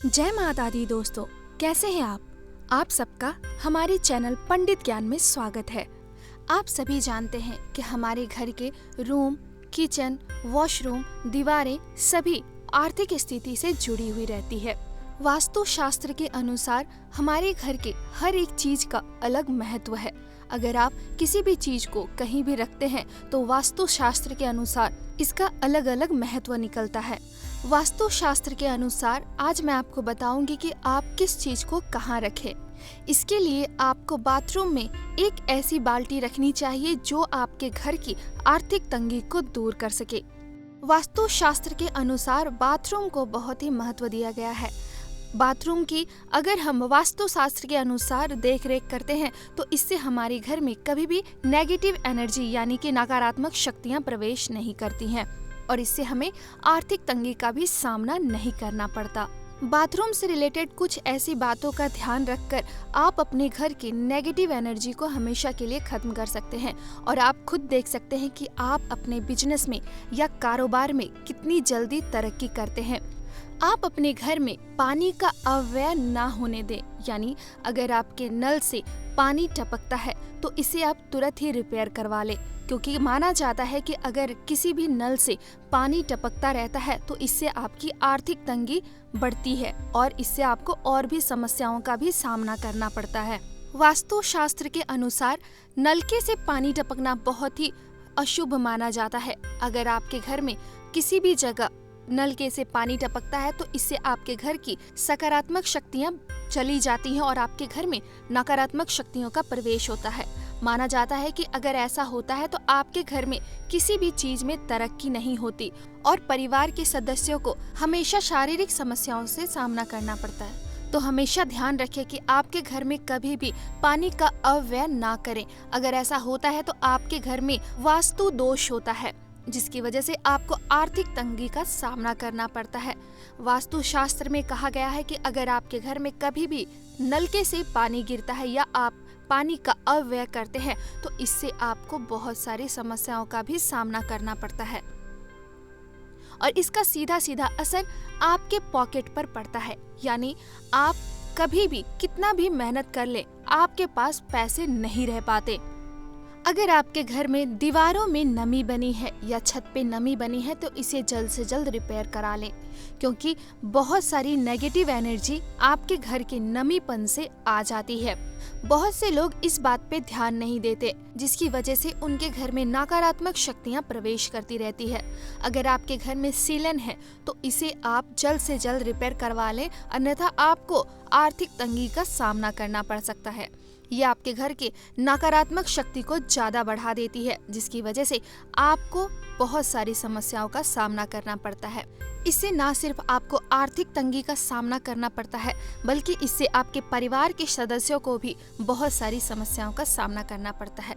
जय माता दी दोस्तों, कैसे हैं आप सबका हमारे चैनल पंडित ज्ञान में स्वागत है। आप सभी जानते हैं कि हमारे घर के रूम, किचन, वॉशरूम, दीवारें सभी आर्थिक स्थिति से जुड़ी हुई रहती है। वास्तु शास्त्र के अनुसार हमारे घर के हर एक चीज का अलग महत्व है। अगर आप किसी भी चीज को कहीं भी रखते हैं तो वास्तु शास्त्र के अनुसार इसका अलग अलग महत्व निकलता है। वास्तु शास्त्र के अनुसार आज मैं आपको बताऊंगी कि आप किस चीज को कहाँ रखें। इसके लिए आपको बाथरूम में एक ऐसी बाल्टी रखनी चाहिए जो आपके घर की आर्थिक तंगी को दूर कर सके। वास्तु शास्त्र के अनुसार बाथरूम को बहुत ही महत्व दिया गया है। बाथरूम की अगर हम वास्तु शास्त्र के अनुसार देख रेख करते हैं तो इससे हमारे घर में कभी भी नेगेटिव एनर्जी यानी कि नकारात्मक शक्तियां प्रवेश नहीं करती हैं और इससे हमें आर्थिक तंगी का भी सामना नहीं करना पड़ता। बाथरूम से रिलेटेड कुछ ऐसी बातों का ध्यान रखकर आप अपने घर की नेगेटिव एनर्जी को हमेशा के लिए खत्म कर सकते हैं और आप खुद देख सकते हैं कि आप अपने बिजनेस में या कारोबार में कितनी जल्दी तरक्की करते हैं। आप अपने घर में पानी का अपव्यय ना होने दें, यानी अगर आपके नल से पानी टपकता है तो इसे आप तुरंत ही रिपेयर करवा लें, क्योंकि माना जाता है कि अगर किसी भी नल से पानी टपकता रहता है तो इससे आपकी आर्थिक तंगी बढ़ती है और इससे आपको और भी समस्याओं का भी सामना करना पड़ता है। वास्तु शास्त्र के अनुसार नलके से पानी टपकना बहुत ही अशुभ माना जाता है। अगर आपके घर में किसी भी जगह नलके से पानी टपकता है तो इससे आपके घर की सकारात्मक शक्तियां चली जाती हैं और आपके घर में नकारात्मक शक्तियों का प्रवेश होता है। माना जाता है कि अगर ऐसा होता है तो आपके घर में किसी भी चीज में तरक्की नहीं होती और परिवार के सदस्यों को हमेशा शारीरिक समस्याओं से सामना करना पड़ता है। तो हमेशा ध्यान रखें कि आपके घर में कभी भी पानी का अपव्यय ना करें। अगर ऐसा होता है तो आपके घर में वास्तु दोष होता है, जिसकी वजह से आपको आर्थिक तंगी का सामना करना पड़ता है। वास्तु शास्त्र में कहा गया है कि अगर आपके घर में कभी भी नलके से पानी गिरता है या आप पानी का अपव्यय करते हैं तो इससे आपको बहुत सारी समस्याओं का भी सामना करना पड़ता है और इसका सीधा सीधा असर आपके पॉकेट पर पड़ता है। यानी आप कभी भी कितना भी मेहनत कर ले, आपके पास पैसे नहीं रह पाते। अगर आपके घर में दीवारों में नमी बनी है या छत पे नमी बनी है तो इसे जल्द से जल्द रिपेयर करा लें, क्योंकि बहुत सारी नेगेटिव एनर्जी आपके घर के नमीपन से आ जाती है। बहुत से लोग इस बात पे ध्यान नहीं देते, जिसकी वजह से उनके घर में नकारात्मक शक्तियां प्रवेश करती रहती है। अगर आपके घर में सीलन है तो इसे आप जल्द से जल्द रिपेयर करवा लें, अन्यथा आपको आर्थिक तंगी का सामना करना पड़ सकता है। ये आपके घर के नकारात्मक शक्ति को ज्यादा बढ़ा देती है, जिसकी वजह से आपको बहुत सारी समस्याओं का सामना करना पड़ता है। इससे न सिर्फ आपको आर्थिक तंगी का सामना करना पड़ता है, बल्कि इससे आपके परिवार के सदस्यों को भी बहुत सारी समस्याओं का सामना करना पड़ता है।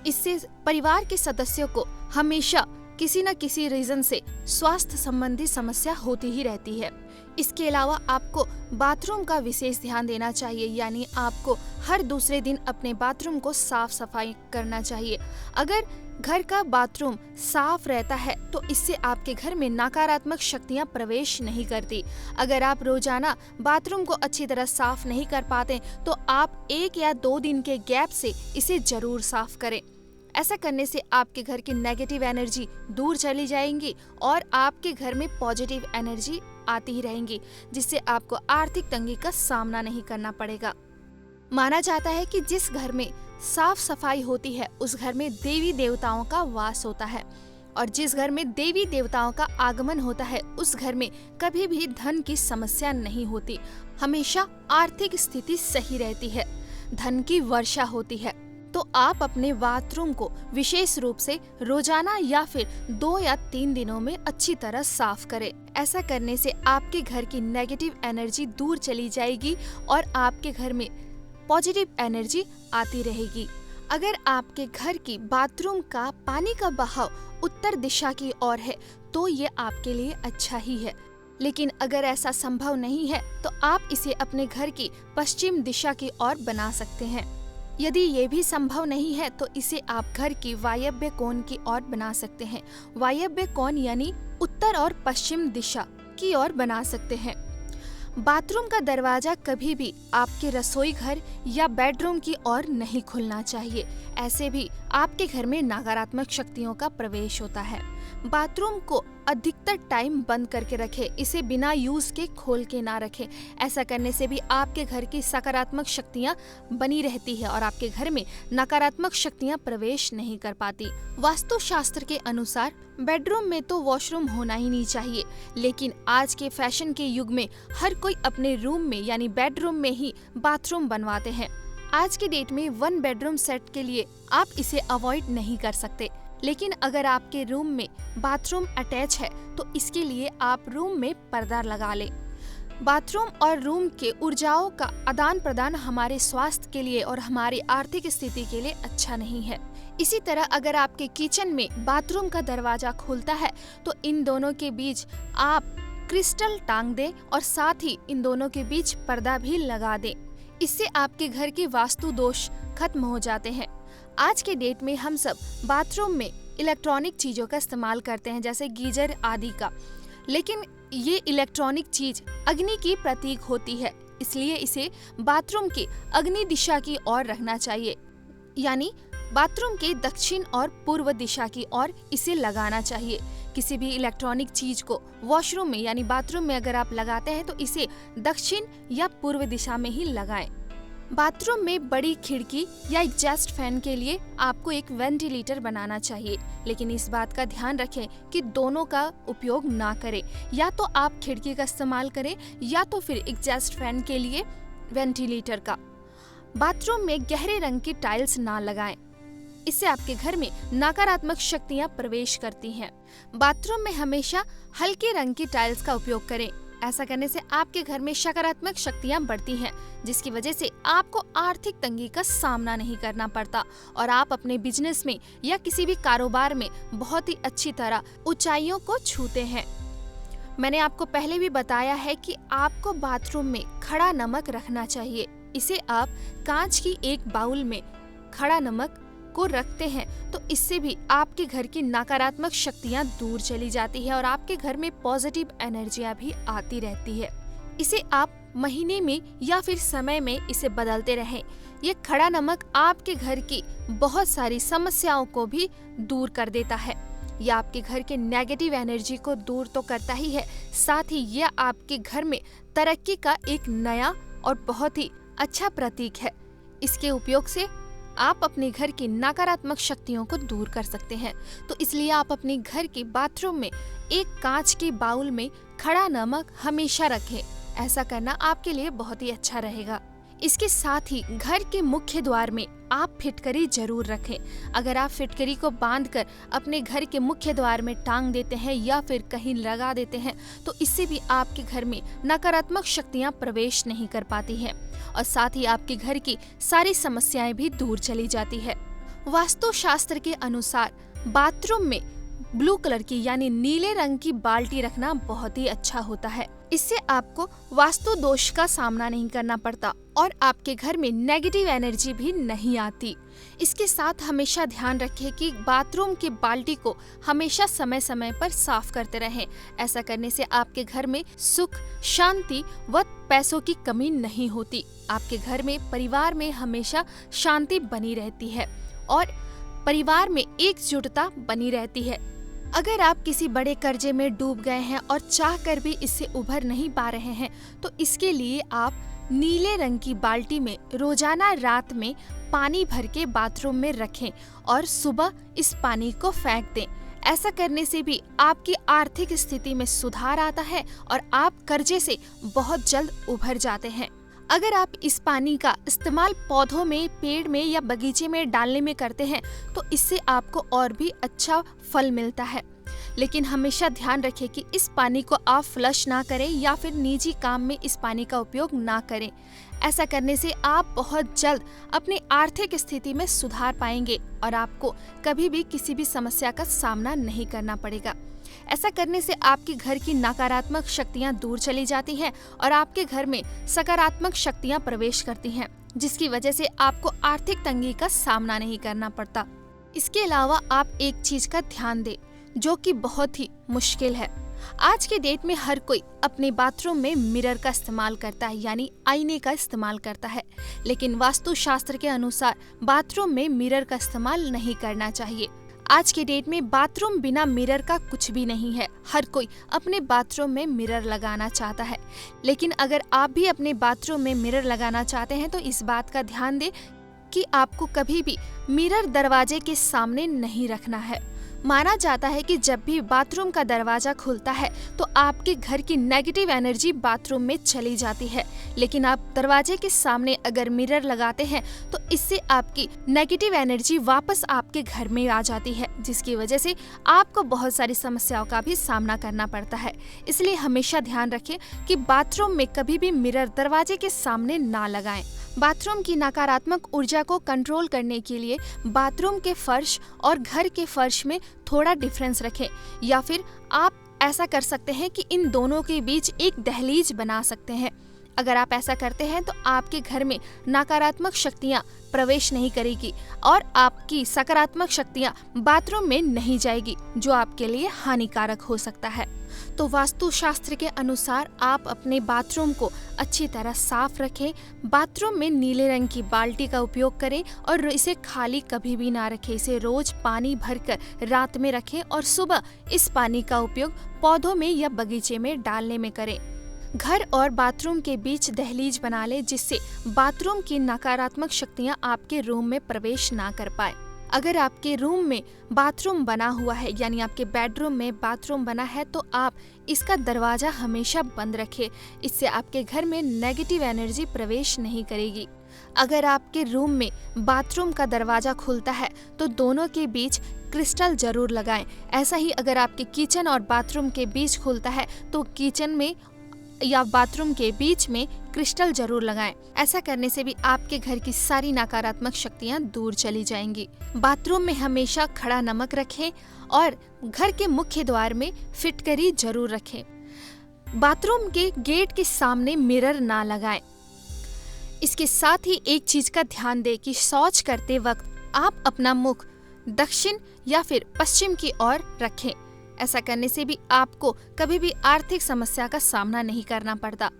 इससे परिवार के सदस्यों को हमेशा किसी न किसी रीजन से स्वास्थ्य संबंधी समस्या होती ही रहती है। इसके अलावा आपको बाथरूम का विशेष ध्यान देना चाहिए, यानी आपको हर दूसरे दिन अपने बाथरूम को साफ सफाई करना चाहिए। अगर घर का बाथरूम साफ रहता है तो इससे आपके घर में नकारात्मक शक्तियां प्रवेश नहीं करती। अगर आप रोजाना बाथरूम को अच्छी तरह साफ नहीं कर पाते तो आप 1 या 2 दिन के गैप से इसे जरूर साफ करें। ऐसा करने से आपके घर की नेगेटिव एनर्जी दूर चली जाएंगी और आपके घर में पॉजिटिव एनर्जी आती ही रहेंगी, जिससे आपको आर्थिक तंगी का सामना नहीं करना पड़ेगा। माना जाता है कि जिस घर में साफ सफाई होती है उस घर में देवी देवताओं का वास होता है और जिस घर में देवी देवताओं का आगमन होता है उस घर में कभी भी धन की समस्या नहीं होती। हमेशा आर्थिक स्थिति सही रहती है, धन की वर्षा होती है। तो आप अपने बाथरूम को विशेष रूप से रोजाना या फिर 2 या 3 दिनों में अच्छी तरह साफ करें। ऐसा करने से आपके घर की नेगेटिव एनर्जी दूर चली जाएगी और आपके घर में पॉजिटिव एनर्जी आती रहेगी। अगर आपके घर की बाथरूम का पानी का बहाव उत्तर दिशा की ओर है तो ये आपके लिए अच्छा ही है, लेकिन अगर ऐसा संभव नहीं है तो आप इसे अपने घर की पश्चिम दिशा की ओर बना सकते हैं। यदि ये भी संभव नहीं है तो इसे आप घर की वायव्य कोण की ओर बना सकते हैं। वायव्य कोण यानी उत्तर और पश्चिम दिशा की ओर बना सकते हैं। बाथरूम का दरवाजा कभी भी आपके रसोई घर या बेडरूम की ओर नहीं खुलना चाहिए। ऐसे भी आपके घर में नकारात्मक शक्तियों का प्रवेश होता है। बाथरूम को अधिकतर टाइम बंद करके रखें, इसे बिना यूज के खोल के ना रखें। ऐसा करने से भी आपके घर की सकारात्मक शक्तियां बनी रहती है और आपके घर में नकारात्मक शक्तियां प्रवेश नहीं कर पाती। वास्तुशास्त्र के अनुसार बेडरूम में तो वॉशरूम होना ही नहीं चाहिए, लेकिन आज के फैशन के युग में हर कोई अपने रूम में यानी बेडरूम में ही बाथरूम बनवाते हैं। आज की डेट में 1 बेडरूम सेट के लिए आप इसे अवॉइड नहीं कर सकते, लेकिन अगर आपके रूम में बाथरूम अटैच है तो इसके लिए आप रूम में पर्दा लगा लें। बाथरूम और रूम के ऊर्जाओं का आदान प्रदान हमारे स्वास्थ्य के लिए और हमारी आर्थिक स्थिति के लिए अच्छा नहीं है। इसी तरह अगर आपके किचन में बाथरूम का दरवाजा खुलता है तो इन दोनों के बीच आप क्रिस्टल टांग दें और साथ ही इन दोनों के बीच पर्दा भी लगा दें। इससे आपके घर के वास्तु दोष खत्म हो जाते हैं। आज के डेट में हम सब बाथरूम में इलेक्ट्रॉनिक चीजों का इस्तेमाल करते हैं, जैसे गीजर आदि का, लेकिन ये इलेक्ट्रॉनिक चीज अग्नि की प्रतीक होती है, इसलिए इसे बाथरूम की अग्नि दिशा की ओर रखना चाहिए, यानी बाथरूम के दक्षिण और पूर्व दिशा की ओर इसे लगाना चाहिए। किसी भी इलेक्ट्रॉनिक चीज को वॉशरूम में यानी बाथरूम में अगर आप लगाते हैं तो इसे दक्षिण या पूर्व दिशा में ही लगाएं। बाथरूम में बड़ी खिड़की या एग्जॉस्ट फैन के लिए आपको एक वेंटिलेटर बनाना चाहिए, लेकिन इस बात का ध्यान रखें कि दोनों का उपयोग ना करें। या तो आप खिड़की का इस्तेमाल करें या तो फिर एग्जॉस्ट फैन के लिए वेंटिलेटर का। बाथरूम में गहरे रंग की टाइल्स ना लगाएं, इससे आपके घर में नकारात्मक शक्तियां प्रवेश करती हैं। बाथरूम में हमेशा हल्के रंग की टाइल्स का उपयोग करें। ऐसा करने से आपके घर में सकारात्मक शक्तियां बढ़ती हैं, जिसकी वजह से आपको आर्थिक तंगी का सामना नहीं करना पड़ता और आप अपने बिजनेस में या किसी भी कारोबार में बहुत ही अच्छी तरह ऊंचाइयों को छूते हैं। मैंने आपको पहले भी बताया है कि आपको बाथरूम में खड़ा नमक रखना चाहिए। इसे आप कांच की एक बाउल में खड़ा नमक को रखते हैं तो इससे भी आपके घर की नकारात्मक शक्तियां दूर चली जाती है और आपके घर में पॉजिटिव एनर्जियां भी आती रहती है। इसे आप महीने में या फिर समय में इसे बदलते रहें। ये खड़ा नमक आपके घर की बहुत सारी समस्याओं को भी दूर कर देता है। यह आपके घर के नेगेटिव एनर्जी को दूर तो करता ही है, साथ ही यह आपके घर में तरक्की का एक नया और बहुत ही अच्छा प्रतीक है। इसके उपयोग से आप अपने घर की नकारात्मक शक्तियों को दूर कर सकते हैं। तो इसलिए आप अपने घर के बाथरूम में एक कांच के बाउल में खड़ा नमक हमेशा रखें। ऐसा करना आपके लिए बहुत ही अच्छा रहेगा। इसके साथ ही घर के मुख्य द्वार में आप फिटकरी जरूर रखें। अगर आप फिटकरी को बांधकर अपने घर के मुख्य द्वार में टांग देते हैं या फिर कहीं लगा देते हैं तो इससे भी आपके घर में नकारात्मक शक्तियां प्रवेश नहीं कर पाती हैं और साथ ही आपके घर की सारी समस्याएं भी दूर चली जाती है। वास्तुशास्त्र के अनुसार बाथरूम में ब्लू कलर की यानी नीले रंग की बाल्टी रखना बहुत ही अच्छा होता है। इससे आपको वास्तु दोष का सामना नहीं करना पड़ता और आपके घर में नेगेटिव एनर्जी भी नहीं आती। इसके साथ हमेशा ध्यान रखें कि बाथरूम की बाल्टी को हमेशा समय समय पर साफ करते रहें। ऐसा करने से आपके घर में सुख, शांति व पैसों की कमी नहीं होती। आपके घर में परिवार में हमेशा शांति बनी रहती है और परिवार में एकजुटता बनी रहती है। अगर आप किसी बड़े कर्जे में डूब गए हैं और चाहकर भी इससे उभर नहीं पा रहे हैं तो इसके लिए आप नीले रंग की बाल्टी में रोजाना रात में पानी भर के बाथरूम में रखें और सुबह इस पानी को फेंक दें। ऐसा करने से भी आपकी आर्थिक स्थिति में सुधार आता है और आप कर्जे से बहुत जल्द उभर जाते हैं। अगर आप इस पानी का इस्तेमाल पौधों में, पेड़ में या बगीचे में डालने में करते हैं तो इससे आपको और भी अच्छा फल मिलता है। लेकिन हमेशा ध्यान रखें कि इस पानी को आप फ्लश ना करें या फिर निजी काम में इस पानी का उपयोग ना करें। ऐसा करने से आप बहुत जल्द अपनी आर्थिक स्थिति में सुधार पाएंगे और आपको कभी भी किसी भी समस्या का सामना नहीं करना पड़ेगा। ऐसा करने से आपके घर की नकारात्मक शक्तियां दूर चली जाती हैं और आपके घर में सकारात्मक शक्तियां प्रवेश करती हैं, जिसकी वजह से आपको आर्थिक तंगी का सामना नहीं करना पड़ता। इसके अलावा आप एक चीज का ध्यान दें जो कि बहुत ही मुश्किल है। आज के डेट में हर कोई अपने बाथरूम में मिरर का इस्तेमाल करता है, यानी आईने का इस्तेमाल करता है। लेकिन वास्तुशास्त्र के अनुसार बाथरूम में मिरर का इस्तेमाल नहीं करना चाहिए। आज के डेट में बाथरूम बिना मिरर का कुछ भी नहीं है। हर कोई अपने बाथरूम में मिरर लगाना चाहता है। लेकिन अगर आप भी अपने बाथरूम में मिरर लगाना चाहते हैं तो इस बात का ध्यान दें कि आपको कभी भी मिरर दरवाजे के सामने नहीं रखना है। माना जाता है कि जब भी बाथरूम का दरवाजा खुलता है तो आपके घर की नेगेटिव एनर्जी बाथरूम में चली जाती है। लेकिन आप दरवाजे के सामने अगर मिरर लगाते हैं तो इससे आपकी नेगेटिव एनर्जी वापस आपके घर में आ जाती है, जिसकी वजह से आपको बहुत सारी समस्याओं का भी सामना करना पड़ता है। इसलिए हमेशा ध्यान रखें कि बाथरूम में कभी भी मिरर दरवाजे के सामने ना लगाएं। बाथरूम की नकारात्मक ऊर्जा को कंट्रोल करने के लिए बाथरूम के फर्श और घर के फर्श में थोड़ा डिफरेंस रखें, या फिर आप ऐसा कर सकते हैं कि इन दोनों के बीच एक दहलीज बना सकते हैं। अगर आप ऐसा करते हैं तो आपके घर में नकारात्मक शक्तियां प्रवेश नहीं करेगी और आपकी सकारात्मक शक्तियां बाथरूम में नहीं जाएगी, जो आपके लिए हानिकारक हो सकता है। तो वास्तुशास्त्र के अनुसार आप अपने बाथरूम को अच्छी तरह साफ रखें। बाथरूम में नीले रंग की बाल्टी का उपयोग करें और इसे खाली कभी भी ना रखें। इसे रोज पानी भरकर रात में रखें और सुबह इस पानी का उपयोग पौधों में या बगीचे में डालने में करें। घर और बाथरूम के बीच दहलीज बना लें, जिससे बाथरूम की नकारात्मक शक्तियां आपके रूम में प्रवेश ना कर पाए। अगर आपके रूम में बाथरूम बना हुआ है, यानी आपके बेडरूम में बाथरूम बना है, तो आप इसका दरवाजा हमेशा बंद रखें। इससे आपके घर में नेगेटिव एनर्जी प्रवेश नहीं करेगी। अगर आपके रूम में बाथरूम का दरवाजा खुलता है तो दोनों के बीच क्रिस्टल जरूर लगाएं। ऐसा ही अगर आपके किचन और बाथरूम के बीच खुलता है तो किचन में या बाथरूम के बीच में क्रिस्टल जरूर लगाएं। ऐसा करने से भी आपके घर की सारी नकारात्मक शक्तियां दूर चली जाएंगी। बाथरूम में हमेशा खड़ा नमक रखें और घर के मुख्य द्वार में फिटकरी जरूर रखें। बाथरूम के गेट के सामने मिरर ना लगाएं। इसके साथ ही एक चीज का ध्यान दें कि शौच करते वक्त आप अपना मुख दक्षिण या फिर पश्चिम की ओर रखें। ऐसा करने से भी आपको कभी भी आर्थिक समस्या का सामना नहीं करना पड़ता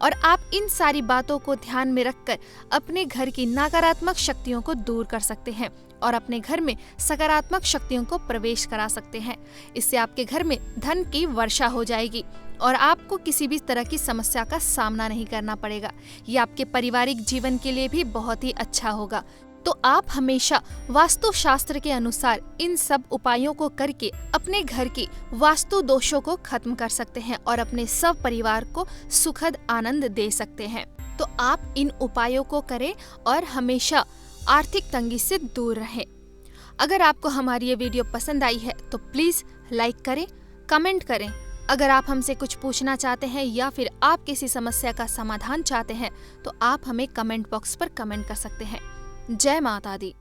और आप इन सारी बातों को ध्यान में रखकर अपने घर की नकारात्मक शक्तियों को दूर कर सकते हैं और अपने घर में सकारात्मक शक्तियों को प्रवेश करा सकते हैं। इससे आपके घर में धन की वर्षा हो जाएगी और आपको किसी भी तरह की समस्या का सामना नहीं करना पड़ेगा। ये आपके पारिवारिक जीवन के लिए भी बहुत ही अच्छा होगा। तो आप हमेशा वास्तुशास्त्र के अनुसार इन सब उपायों को करके अपने घर की वास्तु दोषों को खत्म कर सकते हैं और अपने सब परिवार को सुखद आनंद दे सकते हैं। तो आप इन उपायों को करें और हमेशा आर्थिक तंगी से दूर रहें। अगर आपको हमारी ये वीडियो पसंद आई है तो प्लीज लाइक करें, कमेंट करें। अगर आप हमसे कुछ पूछना चाहते हैं या फिर आप किसी समस्या का समाधान चाहते हैं तो आप हमें कमेंट बॉक्स पर कमेंट कर सकते हैं। जय माता दी।